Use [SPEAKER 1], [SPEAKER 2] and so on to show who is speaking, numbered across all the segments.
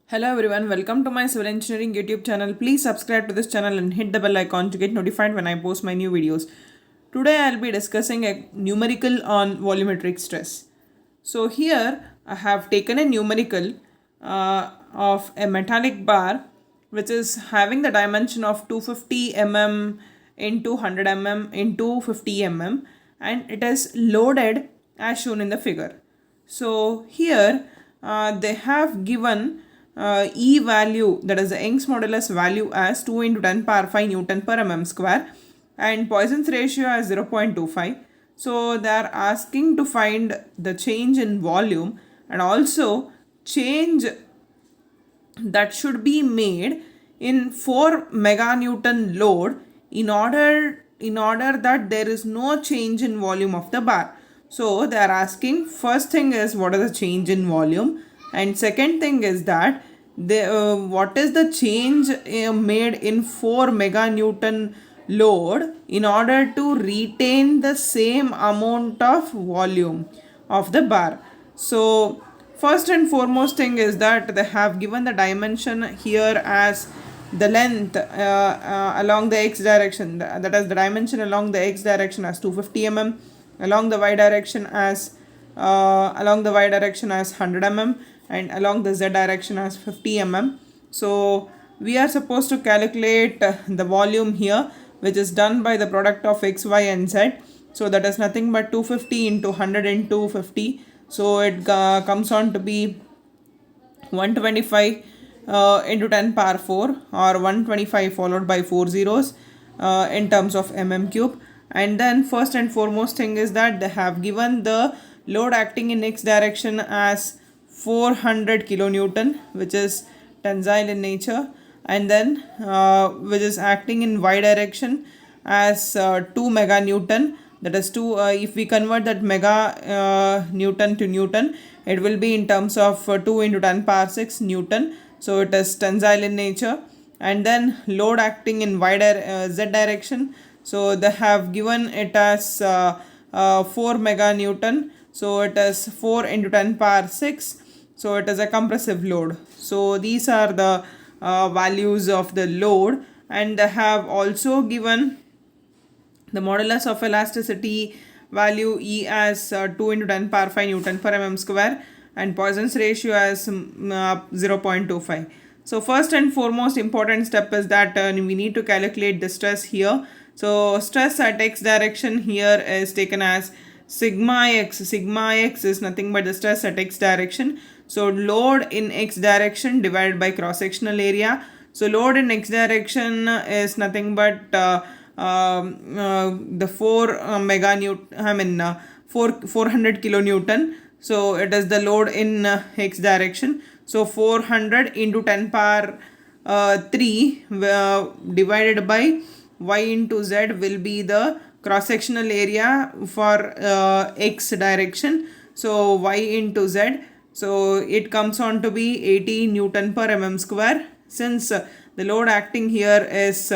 [SPEAKER 1] Hello everyone, welcome to my civil engineering YouTube channel. Please subscribe to this channel and hit the bell icon to get notified when I post my new videos. Today I'll be discussing a numerical on volumetric stress. So here I have taken a numerical of a metallic bar which is having the dimension of 250 mm into 100 mm into 50 mm and it is loaded as shown in the figure. So here they have given E value, that is the Young's modulus value, as 2 into 10 power 5 Newton per mm square and Poisson's ratio as 0.25. So they are asking to find the change in volume and also change that should be made in 4 meganewton load in order that there is no change in volume of the bar. So they are asking, first thing is what is the change in volume, and second thing is that what is the change made in 4 meganewton load in order to retain the same amount of volume of the bar. So first and foremost thing is that they have given the dimension here as the length along the x direction, that is the dimension along the x direction as 250 mm, along the y direction as 100 mm, and along the z direction as 50 mm. So we are supposed to calculate the volume here, which is done by the product of x, y and z. So that is nothing but 250 into 100 into 50. So it comes on to be 125 into 10 power 4 or 125 followed by 4 zeros in terms of mm cube. And then first and foremost thing is that they have given the load acting in x direction as 400 kilonewton, which is tensile in nature, and then which is acting in y direction as 2 meganewton, that is 2 if we convert that mega newton to newton, it will be in terms of 2 into 10 power 6 newton. So it is tensile in nature. And then load acting in z direction, so they have given it as 4 meganewton, so it is 4 into 10 power 6, so it is a compressive load. So these are the values of the load, and they have also given the modulus of elasticity value E as 2 into 10 power 5 Newton per mm square and Poisson's ratio as 0.25. So first and foremost important step is that we need to calculate the stress here. So stress at x direction here is taken as sigma x. Sigma x is nothing but the stress at x direction. So load in x direction divided by cross sectional area. So load in x direction is nothing but the 400 kilonewton. So it is the load in x direction. So 400 into 10 power 3 divided by y into z will be the cross sectional area for x direction. So y into z, so it comes on to be 80 Newton per mm square. Since the load acting here is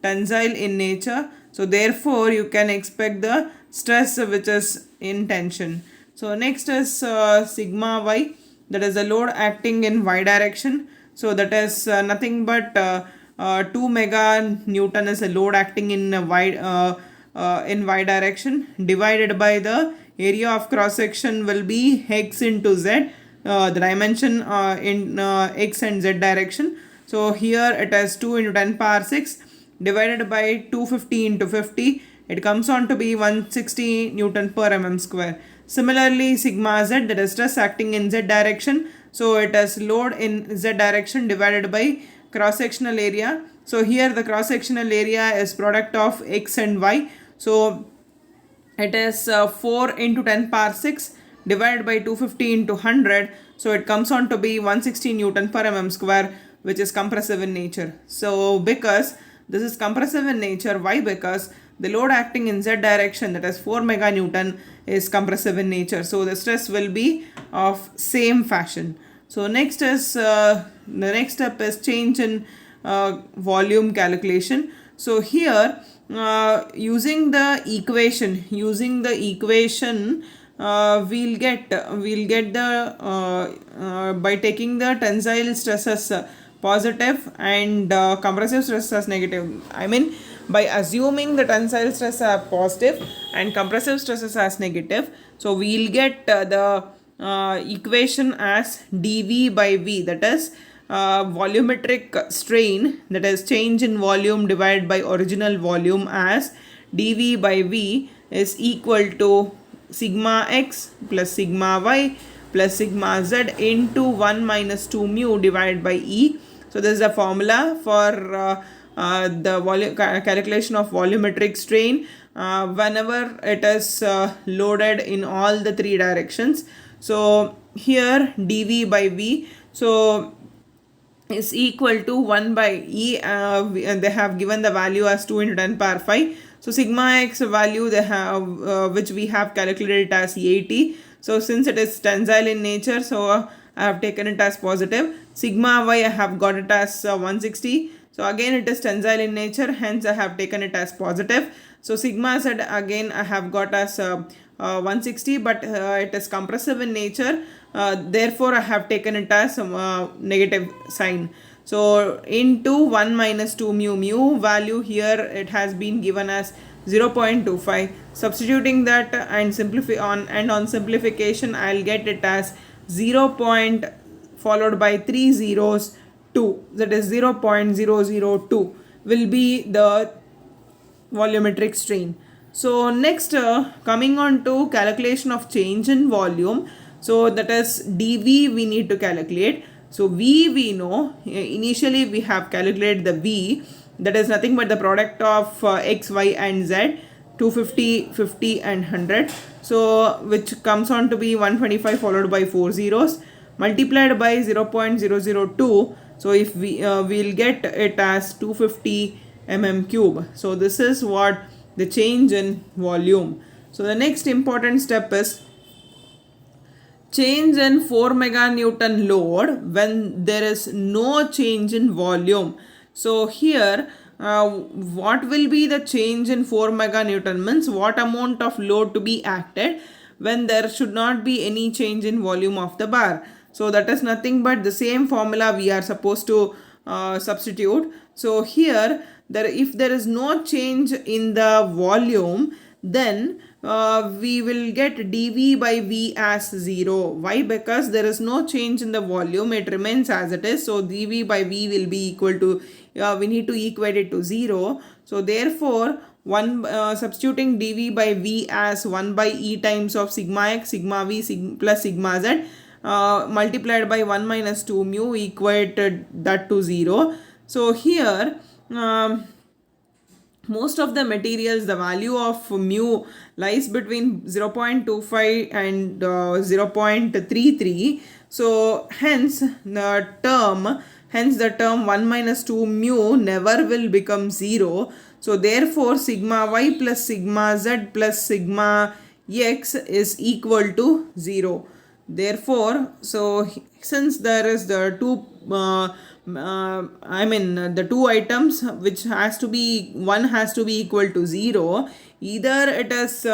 [SPEAKER 1] tensile in nature, so therefore you can expect the stress which is in tension. So next is sigma y, that is the load acting in y direction. So that is nothing but 2 mega Newton is a load acting in y direction divided by the area of cross section will be x into z, the dimension in x and z direction. So here it is 2 into 10 power 6 divided by 250 into 50. It comes on to be 160 Newton per mm square. Similarly, sigma z, that is stress acting in z direction. So it is load in z direction divided by cross sectional area. So here the cross sectional area is product of x and y. So it is 4 into 10 power 6 divided by 250 into 100. So it comes on to be 160 Newton per mm square, which is compressive in nature. So because this is compressive in nature, why? Because the load acting in z direction, that is 4 meganewton, is compressive in nature. So the stress will be of same fashion. So next is the next step is change in volume calculation. So here using the equation we'll get the by taking the tensile stresses positive and compressive stress as negative. I mean, by assuming the tensile stress are positive and compressive stresses as negative, so we'll get the equation as dv by v, that is volumetric strain, that is change in volume divided by original volume, as dv by v is equal to sigma x plus sigma y plus sigma z into 1 minus 2 mu divided by E. So this is the formula for the calculation of volumetric strain whenever it is loaded in all the three directions. So here dv by v so is equal to 1 by E. They have given the value as 2 into 10 power 5. So sigma x value they have which we have calculated as 80. So since it is tensile in nature, so I have taken it as positive. Sigma y I have got it as 160. So again it is tensile in nature, hence I have taken it as positive. So sigma z again I have got as 160, but it is compressive in nature. Therefore I have taken it as negative sign. So into 1 minus 2 mu value, here it has been given as 0.25. Substituting that and on simplification, I'll get it as 0. Followed by 3 zeros 2, that is 0.002 will be the volumetric strain. So next coming on to calculation of change in volume, so that is dv we need to calculate. So v we know, initially we have calculated the v, that is nothing but the product of x, y and z, 250, 50 and 100, so which comes on to be 125 followed by 4 zeros multiplied by 0.002. So if we will get it as 250 mm cube. So this is what the change in volume. So the next important step is change in 4 meganewton load when there is no change in volume. So here what will be the change in 4 meganewton means what amount of load to be acted when there should not be any change in volume of the bar. So that is nothing but the same formula we are supposed to substitute. So here if there is no change in the volume, then we will get dv by v as 0. Why? Because there is no change in the volume, it remains as it is. So dv by v will be equal to, we need to equate it to 0. So therefore substituting dv by v as 1 by E times of sigma x, sigma v plus sigma z multiplied by 1 minus 2 mu, equated that to 0. So here most of the materials, the value of mu lies between 0.25 and 0.33. So hence the term 1 minus 2 mu never will become 0. So therefore sigma y plus sigma z plus sigma x is equal to 0. Therefore, so since there is the two the two items which has to be, one has to be equal to 0, either it is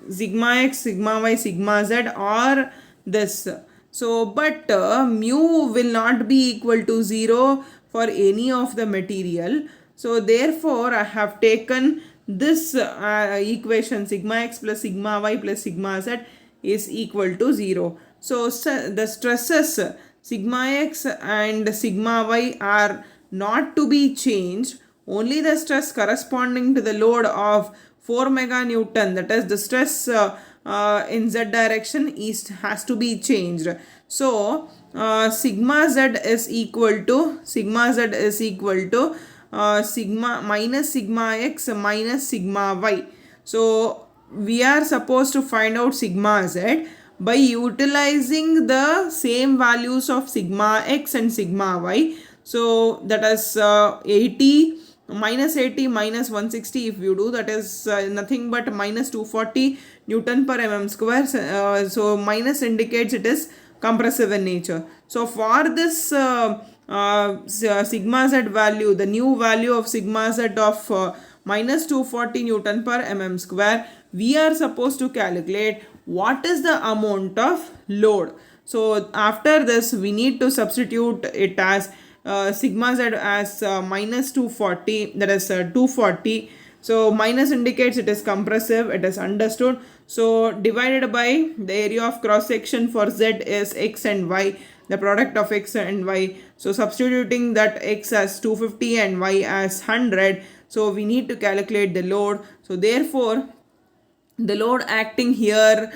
[SPEAKER 1] sigma x, sigma y, sigma z, or this. So but mu will not be equal to 0 for any of the material. So therefore I have taken this equation sigma x plus sigma y plus sigma z is equal to 0. So the stresses sigma x and sigma y are not to be changed. Only the stress corresponding to the load of 4 meganewton, that is the stress in z direction, has to be changed. So sigma z is equal to sigma minus sigma x minus sigma y. So we are supposed to find out sigma z by utilizing the same values of sigma x and sigma y. So that is 80 minus 160, if you do, that is nothing but minus 240 Newton per mm square. So minus indicates it is compressive in nature. So for this sigma z value, the new value of sigma z of minus 240 Newton per mm square, we are supposed to calculate what is the amount of load. So after this, we need to substitute it as sigma z as minus 240, that is 240. So minus indicates it is compressive, it is understood. So divided by the area of cross section for z is x and y, the product of x and y. So substituting that x as 250 and y as 100, so we need to calculate the load. So therefore the load acting here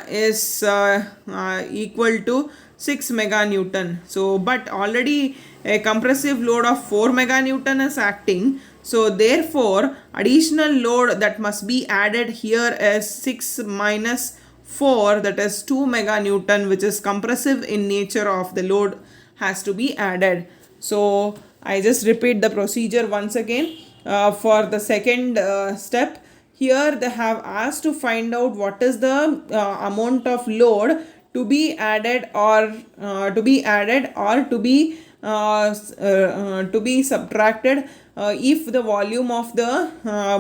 [SPEAKER 1] is equal to 6 meganewton. So but already a compressive load of 4 meganewton is acting, so therefore additional load that must be added here is 6 minus 4, that is 2 meganewton, which is compressive in nature of the load, has to be added. So I just repeat the procedure once again. For the second step, here they have asked to find out what is the amount of load to be added or to be subtracted if the volume of the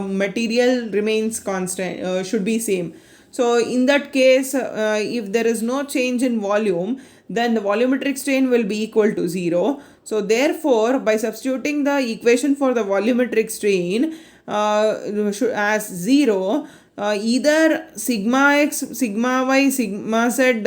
[SPEAKER 1] material remains constant, should be same. So in that case, if there is no change in volume, then the volumetric strain will be equal to 0. So therefore, by substituting the equation for the volumetric strain as 0, either sigma x, sigma y, sigma z,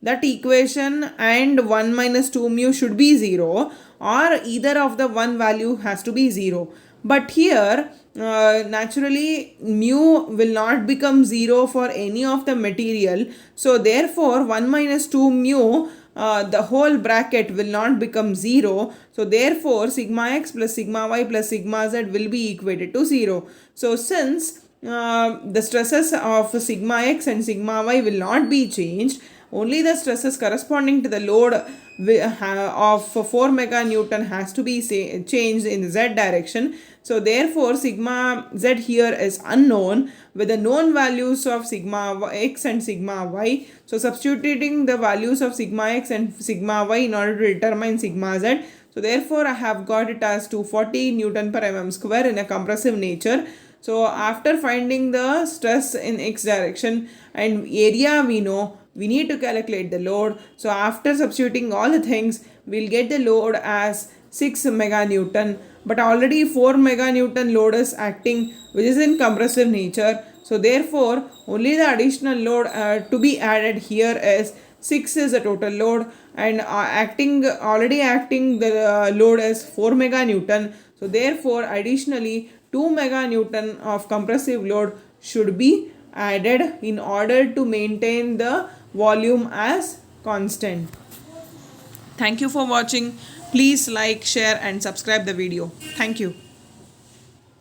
[SPEAKER 1] that equation and 1 minus 2 mu should be 0, or either of the one value has to be 0. But here naturally mu will not become 0 for any of the material. So therefore 1 minus 2 mu, the whole bracket will not become 0. So therefore sigma x plus sigma y plus sigma z will be equated to 0. So since the stresses of sigma x and sigma y will not be changed, only the stresses corresponding to the load of 4 meganewton has to be changed in the z direction. So therefore sigma z here is unknown with the known values of sigma x and sigma y. So substituting the values of sigma x and sigma y in order to determine sigma z. So therefore I have got it as 240 Newton per mm square in a compressive nature. So after finding the stress in x direction and area we know, we need to calculate the load. So after substituting all the things, we'll get the load as 6 meganewton. But already 4 meganewton load is acting, which is in compressive nature. So therefore, only the additional load to be added here is 6 is the total load, and already acting the load is 4 meganewton. So therefore, additionally 2 meganewton of compressive load should be added in order to maintain the volume as constant. Thank you for watching. Please like, share and subscribe the video. Thank you.